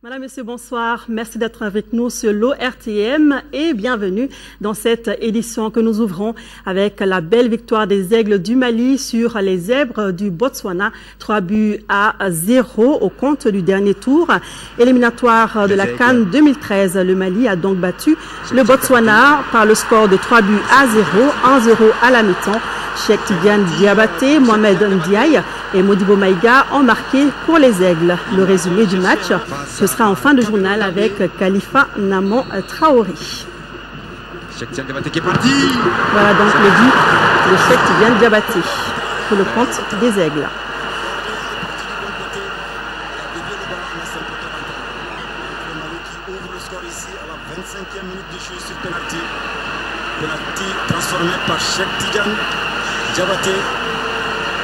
Madame, Monsieur, bonsoir. Merci d'être avec nous sur l'ORTM et bienvenue dans cette édition que nous ouvrons avec la belle victoire des Aigles du Mali sur les Zèbres du Botswana. 3-0 au compte du dernier tour éliminatoire de la CAN 2013. Le Mali a donc battu le Botswana par le score de 3-0, 1-0 à la mi-temps. Cheikh Tidiane Diabaté, Mohamed Ndiaye et Modibo Maïga ont marqué pour les Aigles. Le résumé du match, ce sera en fin de journal avec Khalifa Namon Traoré. Cheikh Tidiane Diabaté qui est parti. Voilà donc le but de Cheikh Tidiane Diabaté pour le compte des Aigles. Transformé par Cheikh Tidiane Diabaté.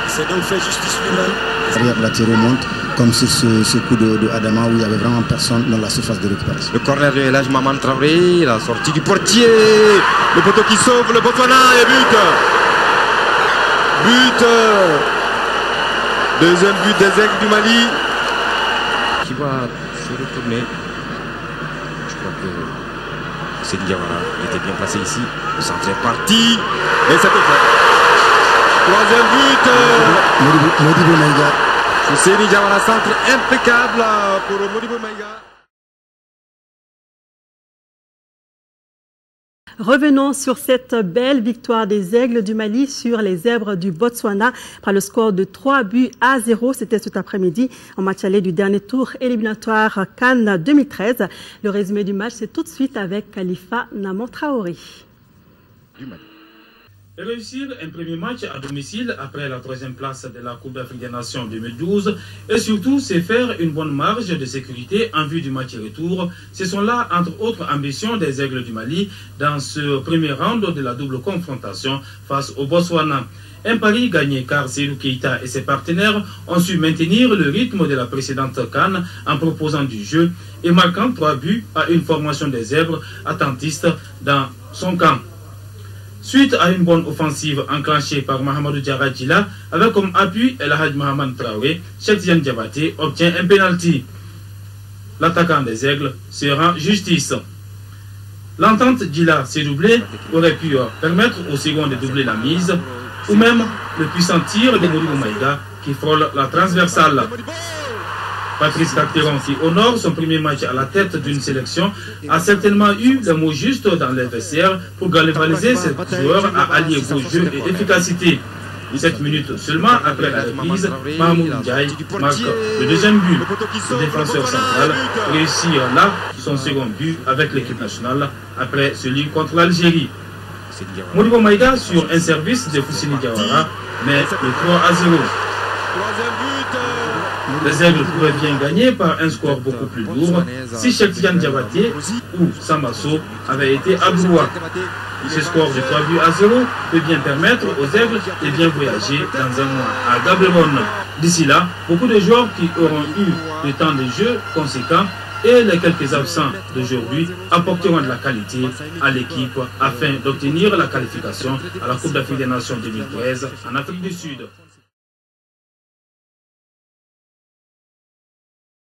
C'est donc fait justice lui-même. La tir remonte comme sur ce coup de Adama où il n'y avait vraiment personne dans la surface de récupération. Le corner de Elhadji Maman Traoré, la sortie du portier, le poteau qui sauve le Botswana et but. Deuxième but des Aigles du Mali qui va se retourner. Je crois que c'est Diawara, il était bien placé ici. Le centre est parti et c'est fait. Troisième but. Modibo Maïga. C'est Diawara, centre impeccable pour Modibo Maïga. Revenons sur cette belle victoire des Aigles du Mali sur les Zèbres du Botswana par le score de 3-0. C'était cet après-midi en match aller du dernier tour éliminatoire CAN 2013. Le résumé du match, c'est tout de suite avec Khalifa Namon Traoré. Réussir un premier match à domicile après la troisième place de la Coupe d'Afrique des Nations 2012 et surtout c'est faire une bonne marge de sécurité en vue du match retour. Ce sont là, entre autres ambitions des Aigles du Mali dans ce premier round de la double confrontation face au Botswana. Un pari gagné car Seydou Keita et ses partenaires ont su maintenir le rythme de la précédente CAN en proposant du jeu et marquant 3 buts à une formation des Zèbres attentistes dans son camp. Suite à une bonne offensive enclenchée par Mahamadou Diarra Djila, avec comme appui Elhadji Maman Traoré, Cheikh Tidiane Diabaté obtient un pénalty. L'attaquant des Aigles se rend justice. L'entente Djila s'est doublée aurait pu permettre au second de doubler la mise, ou même le puissant tir de Modibo Maïga qui frôle la transversale. Patrice Carteron, qui honore son premier match à la tête d'une sélection, a certainement eu le mot juste dans les vestiaires pour galvaniser ses joueurs à allier beau jeu et efficacité. 7 minutes seulement après la reprise, Mahmoud Ndiaye marque le deuxième but. Le défenseur central réussit là son second but avec l'équipe nationale après celui contre l'Algérie. Modibo Maïga sur un service de Foussini Diawara, mais le 3-0. Les Aigles pourraient bien gagner par un score beaucoup plus lourd si Cheikh Tidiane Diabaté ou Sambasso avaient été à Blois. Ce score de 3-0 peut bien permettre aux Aigles de bien voyager dans un mois à Gaborone. D'ici là, beaucoup de joueurs qui auront eu le temps de jeu conséquent et les quelques absents d'aujourd'hui apporteront de la qualité à l'équipe afin d'obtenir la qualification à la Coupe d'Afrique des Nations 2013 en Afrique du Sud.